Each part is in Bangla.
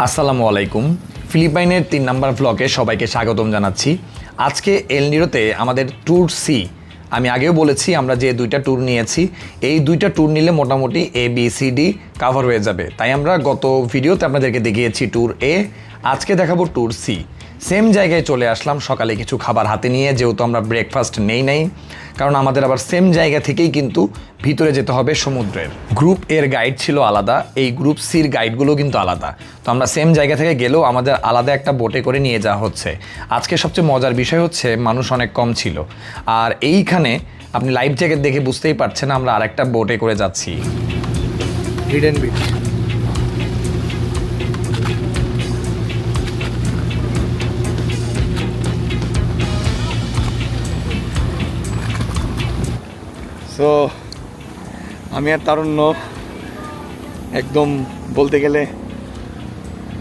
আসসালামু আলাইকুম। ফিলিপাইনের 3 নম্বর ব্লগে সবাইকে স্বাগতম জানাচ্ছি। আজকে এল নিরোতে আমাদের ট্যুর সি। আমি আগেও বলেছি আমরা যে 2টা ট্যুর নিয়েছি, এই 2টা ট্যুর নিলে মোটামুটি ABCD কাভার হয়ে যাবে। তাই আমরা গত ভিডিওতে আপনাদেরকে দেখিয়েছি ট্যুর এ, আজকে দেখাবো ট্যুর সি। সেম জায়গায় চলে আসলাম সকালে কিছু খাবার হাতে নিয়ে, যেহেতু আমরা ব্রেকফাস্ট নেই, কারণ আমাদের আবার সেম জায়গা থেকেই কিন্তু ভিতরে যেতে হবে সমুদ্রের। গ্রুপ এর গাইড ছিল আলাদা, এই গ্রুপ সির গাইডগুলো কিন্তু আলাদা। তো আমরা সেম জায়গা থেকে গেলেও আমাদের আলাদা একটা বোটে করে নিয়ে যাওয়া হচ্ছে। আজকে সবচেয়ে মজার বিষয় হচ্ছে মানুষ অনেক কম ছিল, আর এইখানে আপনি লাইফ জ্যাকেট দেখে বুঝতেই পারছেন আমরা আরেকটা বোটে করে যাচ্ছি। Hidden beach. সো আমি আর তারুণ্য একদম বলতে গেলে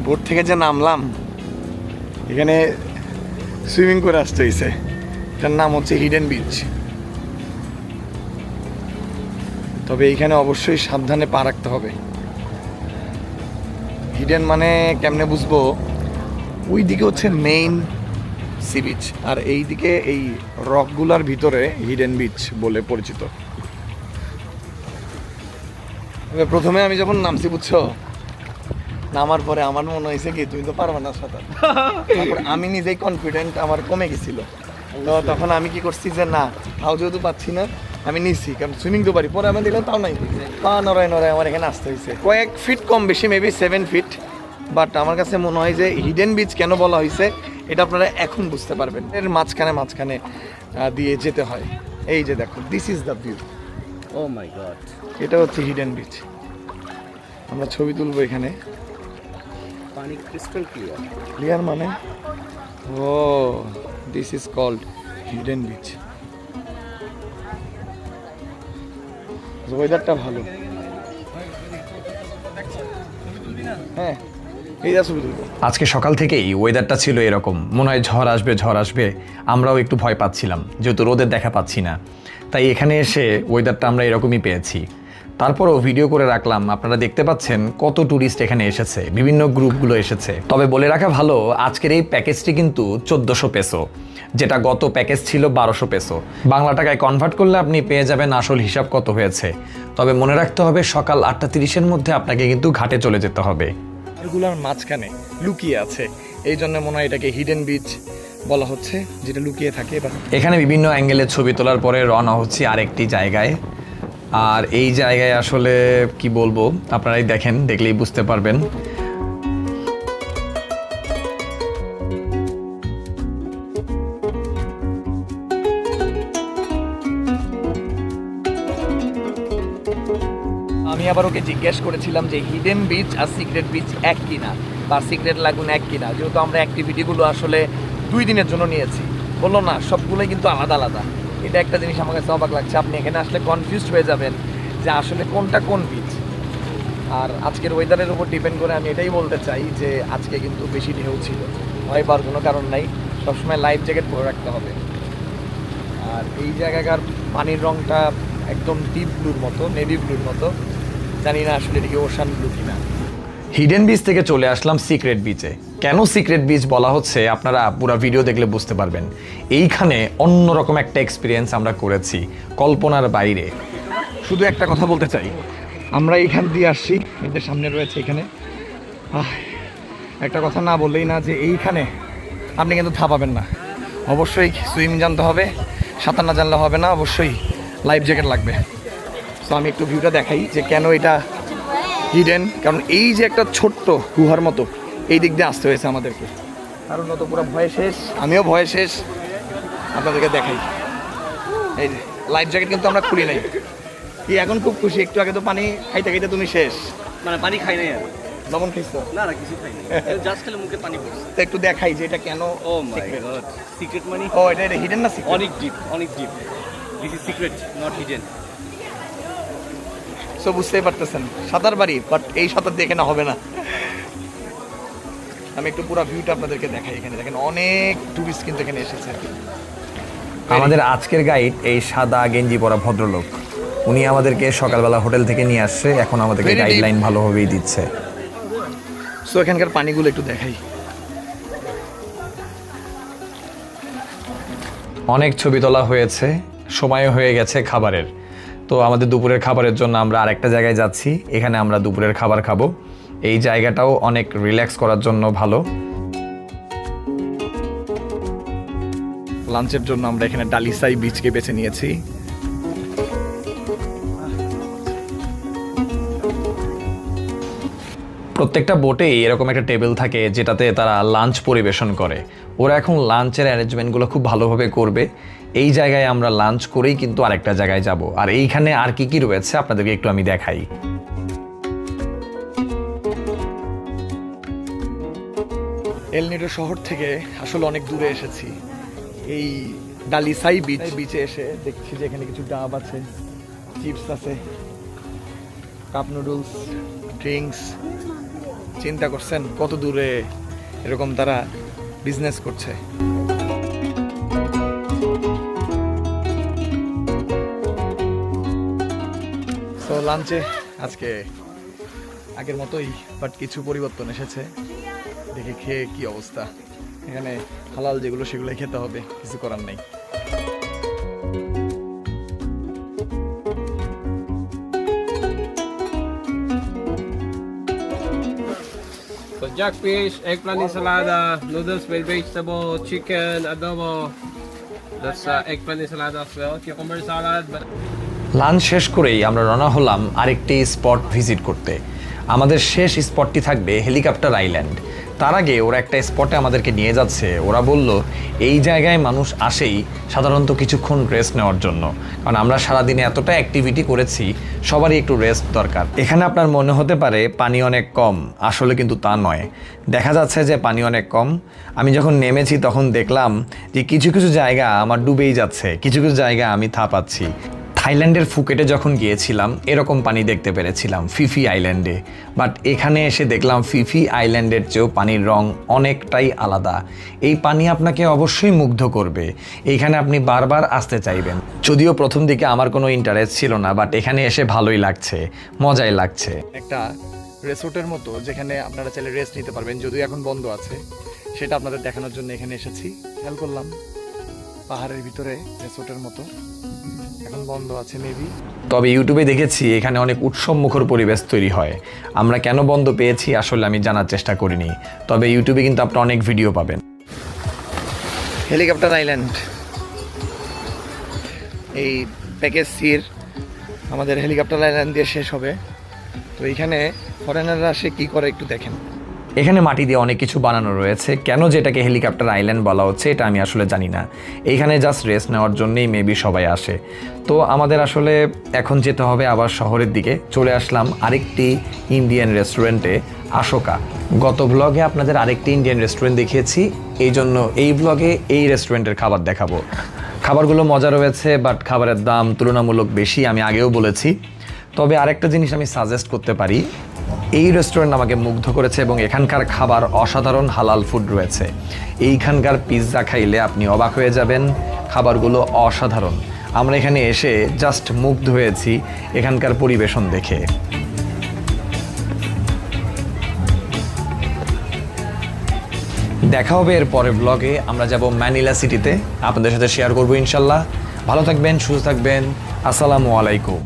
বোট থেকে যে নামলাম, এখানে সুইমিং করে আসতে হয়েছে। এটার নাম হচ্ছে হিডেন বিচ। তবে এইখানে অবশ্যই সাবধানে পা রাখতে হবে। হিডেন মানে কেমনে বুঝবো, ওই দিকে হচ্ছে মেইন সি বিচ, আর এই দিকে এই রকগুলার ভিতরে হিডেন বিচ বলে পরিচিত। তবে প্রথমে আমি যখন নামছি, বুঝছো, নামার পরে আমার মনে হয়েছে কি তুমি তো পারবে না সাঁতার। তারপর আমি নিজেই কনফিডেন্ট আমার কমে গেছিল। তো তখন আমি কি করছি যে না, তাও যেহেতু পাচ্ছি না আমি নিচ্ছি, কারণ সুইমিং তো পারি। পরে আমি দেখলাম তাও নাই, পা নড়ায় আমার এখানে আসতে হয়েছে। কয়েক ফিট কম বেশি, মেবি 7 ফিট। বাট আমার কাছে মনে হয় যে হিডেন বিচ কেন বলা হয়েছে এটা আপনারা এখন বুঝতে পারবেন। এর মাঝখানে দিয়ে যেতে হয়। এই যে দেখো, this is the view. Oh my god, এটা হচ্ছে হিডেন বিচ। আমরা ছবি তুলবো এখানে। পানি ক্রিস্টাল ক্লিয়ার। ক্লিয়ার মানে ও, this is called hidden beach. ওয়েদারটা ভালো। হ্যাঁ, এই যা ছবি তুলবো। আজকে সকাল থেকেই ওয়েদারটা ছিল এরকম, মনে হয় ঝড় আসবে। আমরাও একটু ভয় পাচ্ছিলাম, যেহেতু রোদের দেখা পাচ্ছি না। তাই এখানে এসে ওয়েদারটা আমরা এরকমই পেয়েছি। তারপরও ভিডিও করে রাখলাম। আপনারা দেখতে পাচ্ছেন কত ট্যুরিস্ট এখানে এসেছে, বিভিন্ন গ্রুপগুলো এসেছে। তবে বলে রাখা ভালো, আজকের এই প্যাকেজটি কিন্তু 1400 পেসো, যেটা গত প্যাকেজ ছিল 1200 পেসো। বাংলা টাকায় কনভার্ট করলে আপনি পেয়ে যাবেন আসল হিসাব কত হয়েছে। তবে মনে রাখতে হবে সকাল 8:30-এর মধ্যে আপনাকে কিন্তু ঘাটে চলে যেতে হবে। এগুলোর মাঝখানে লুকিয়ে আছে, এই জন্য মনে হয় এটাকে হিডেন বিচ বলা হচ্ছে, যেটা লুকিয়ে থাকে। এখানে বিভিন্ন অ্যাঙ্গেলের ছবি তোলার পরে রওনা হচ্ছে আরেকটি জায়গায়। আর এই জায়গায় আসলে কি বলবো, আপনারাই দেখেন, দেখলেই বুঝতে পারবেন। আমি আবার ওকে জিজ্ঞেস করেছিলাম যে হিডেন বিচ আর সিক্রেট বিচ এক কিনা, বা সিক্রেট লাগুন এক কিনা, যেহেতু আমরা অ্যাক্টিভিটিগুলো আসলে 2 দিনের জন্য নিয়েছি। বললো না, সবগুলোই কিন্তু আলাদা আলাদা। এটা একটা জিনিস আমার কাছে অবাক লাগছে, আপনি এখানে আসলে কনফিউজড হয়ে যাবেন যে আসলে কোনটা কোন বিচ। আর আজকের ওয়েদারের উপর ডিপেন্ড করে আমি এটাই বলতে চাই যে আজকে কিন্তু বেশি ঢেউ ছিল, ভয় পাওয়ার কোনো কারণ নাই। সবসময় লাইফ জ্যাকেট পরে রাখতে হবে। আর এই জায়গাকার পানির রঙটা একদম ডিপ ব্লুর মতো, নেভি ব্লুর মতো। জানি না আসলে এদিকে ওশান ব্লু কিনা। হিডেন বিচ থেকে চলে আসলাম সিক্রেট বিচে। কেন সিক্রেট বিচ বলা হচ্ছে আপনারা পুরো ভিডিও দেখলে বুঝতে পারবেন। এইখানে অন্যরকম একটা এক্সপিরিয়েন্স আমরা করেছি, কল্পনার বাইরে। শুধু একটা কথা বলতে চাই, আমরা এইখান দিয়ে আসছি, এদের সামনে রয়েছে এখানে। একটা কথা না বললেই না, যে এইখানে আপনি কিন্তু থাপাবেন না। অবশ্যই সুইমিং জানতে হবে, সাঁতার না জানলে হবে না, অবশ্যই লাইফ জ্যাকেট লাগবে। তো আমি একটু ভিউটা দেখাই যে কেন এটা হিডেন। কারণ এই যে একটা ছোট্ট গুহার মতো, এই দিক দিয়ে আসতে হয়েছে আমাদেরকে। কারণ তো পুরো ভয়ে শেষ, আমিও ভয়ে শেষ। আপনাদেরকে দেখাই, এই যে লাইফ জ্যাকেট কিন্তু আমরা খুলি নাই। কি এখন খুব খুশি, একটু আগে তো পানি খাইতে খাইতে তুমি শেষ। মানে পানি খাই নাই আর। লবণ খাইছো? না না, কিছু খাই নাই, জাস্ট খালি মুখে পানি পড়ছে। তো একটু দেখাই যে এটা কেন। ও মাই গড, সিক্রেট মানে ও এটা হিডেন না সিক্রেট? অনেক ডিপ, অনেক deep. This is secret, not hidden. So বুঝতেই পারতেছেন, সাঁতার বাড়ি, বাট এই সাঁতার দেখে না হবে না। আমি একটু পুরো ভিউটা আপনাদেরকে দেখাই। এখানে দেখেন অনেক টুরিস্ট কিন্তু এখানে এসেছে। আমাদের আজকের গাইড এই সাদা গেঞ্জি পরা ভদ্রলোক, উনি আমাদেরকে সকালবেলা হোটেল থেকে নিয়ে আসছে, এখন আমাদেরকে গাইডলাইন ভালোভাবেই দিচ্ছে। সো এখানকার পানিগুলো একটু দেখাই। অনেক ছবি তোলা হয়েছে, সময় হয়ে গেছে খাবারের। তো আমাদের দুপুরের খাবারের জন্য আমরা আরেকটা জায়গায় যাচ্ছি। এখানে আমরা দুপুরের খাবার খাবো। এই জায়গাটাও অনেক রিল্যাক্স করার জন্য ভালো। লাঞ্চের জন্য আমরা এখানে ডালিসাই বিচকে বেছে নিয়েছি। প্রত্যেকটা বোটেই এরকম একটা টেবিল থাকে যেটাতে তারা লাঞ্চ পরিবেশন করে। ওরা এখন লাঞ্চের অ্যারেঞ্জমেন্টগুলো খুব ভালোভাবে করবে। এই জায়গায় আমরা লাঞ্চ করেই কিন্তু আরেকটা জায়গায় যাব। আর এইখানে আর কি কি রয়েছে আপনাদেরকে একটু আমি দেখাই। এল নিডো শহর থেকে আসলে অনেক দূরে এসেছি। এই ডালিসাই বিচে এসে দেখছি যে এখানে কিছু ডাব আছে, চিপস আছে, কাপ নুডলস, ড্রিঙ্কস। চিন্তা করছেন কত দূরে এরকম তারা বিজনেস করছে। তো লাঞ্চে আজকে আগের মতোই, বাট কিছু পরিবর্তন এসেছে। দেখে খেয়ে কি অবস্থা। এখানে হালাল যেগুলো সেগুলোই খেতে হবে, কিছু করার নেই। So jackfish, eggplant ensalada, noodles with vegetable, chicken, adobo. That's eggplant ensalada as well, cucumber salad. But lunch শেষ করেই আমরা রওনা হলাম আরেকটি স্পট ভিজিট করতে। আমাদের শেষ স্পটটি থাকবে হেলিকপ্টার আইল্যান্ড। তার আগে ওরা একটা স্পটে আমাদেরকে নিয়ে যাচ্ছে। ওরা বলল এই জায়গায় মানুষ আসেই সাধারণত কিছুক্ষণ রেস্ট নেওয়ার জন্য, কারণ আমরা সারাদিনে এতটা অ্যাক্টিভিটি করেছি, সবারই একটু রেস্ট দরকার। এখানে আপনার মনে হতে পারে পানি অনেক কম, আসলে কিন্তু তা নয়। দেখা যাচ্ছে যে পানি অনেক কম। আমি যখন নেমেছি তখন দেখলাম যে কিছু কিছু জায়গা আমার ডুবেই যাচ্ছে, কিছু কিছু জায়গা আমি থাপাচ্ছি। থাইল্যান্ডের ফুকেটে যখন গিয়েছিলাম এরকম পানি দেখতে পেরেছিলাম ফিফি আইল্যান্ডে, বাট এখানে এসে দেখলাম ফিফি আইল্যান্ডের চেয়েও পানির রং অনেকটাই আলাদা। এই পানি আপনাকে অবশ্যই মুগ্ধ করবে, এইখানে আপনি বারবার আসতে চাইবেন। যদিও প্রথম দিকে আমার কোনো ইন্টারেস্ট ছিল না, বাট এখানে এসে ভালোই লাগছে, মজাই লাগছে। একটা রিসোর্টের মতো যেখানে আপনারা চাইলে রেস্ট নিতে পারবেন, যদিও এখন বন্ধ আছে, সেটা আপনাদের দেখানোর জন্য এখানে এসেছি। খেয়াল করলাম পাহাড়ের ভিতরে রিসোর্টের মতো, এখন বন্ধ আছে মেবি। তবে ইউটিউবে দেখেছি এখানে অনেক উৎসবমুখর পরিবেশ তৈরি হয়। আমরা কেন বন্ধ পেয়েছি আসলে আমি জানার চেষ্টা করিনি, তবে ইউটিউবে কিন্তু আপনারা অনেক ভিডিও পাবেন। হেলিকপ্টার আইল্যান্ড, এই প্যাকেজ সির আমাদের হেলিকপ্টার আইল্যান্ড দিয়ে শেষ হবে। তো এইখানে ফরেনাররা আসে কী করে একটু দেখেন। এখানে মাটি দিয়ে অনেক কিছু বানানো রয়েছে। কেন যেটাকে হেলিকপ্টার আইল্যান্ড বলা হচ্ছে এটা আমি আসলে জানি না। এইখানে জাস্ট রেস্ট নেওয়ার জন্যই মেবি সবাই আসে। তো আমাদের আসলে এখন যেতে হবে আবার শহরের দিকে। চলে আসলাম আরেকটি ইন্ডিয়ান রেস্টুরেন্টে, আশোকা। গত ব্লগে আপনাদের আরেকটি ইন্ডিয়ান রেস্টুরেন্ট দেখিয়েছি, এই জন্য এই ব্লগে এই রেস্টুরেন্টের খাবার দেখাবো। খাবারগুলো মজা রয়েছে, বাট খাবারের দাম তুলনামূলক বেশি, আমি আগেও বলেছি। তবে আরেকটা জিনিস আমি সাজেস্ট করতে পারি, এই রেস্টুরেন্ট আমাকে মুগ্ধ করেছে এবং এখানকার খাবার অসাধারণ হালাল ফুড রয়েছে। এইখানকার পিৎজা খাইলে আপনি অবাক হয়ে যাবেন, খাবারগুলো অসাধারণ। আমরা এখানে এসে জাস্ট মুগ্ধ হয়েছি এখানকার পরিবেশন দেখে। দেখা হবে এর পরের ব্লগে। আমরা যাব ম্যানিলা সিটিতে, আপনাদের সাথে শেয়ার করবো ইনশাল্লাহ। ভালো থাকবেন, সুস্থ থাকবেন। আসসালামু আলাইকুম।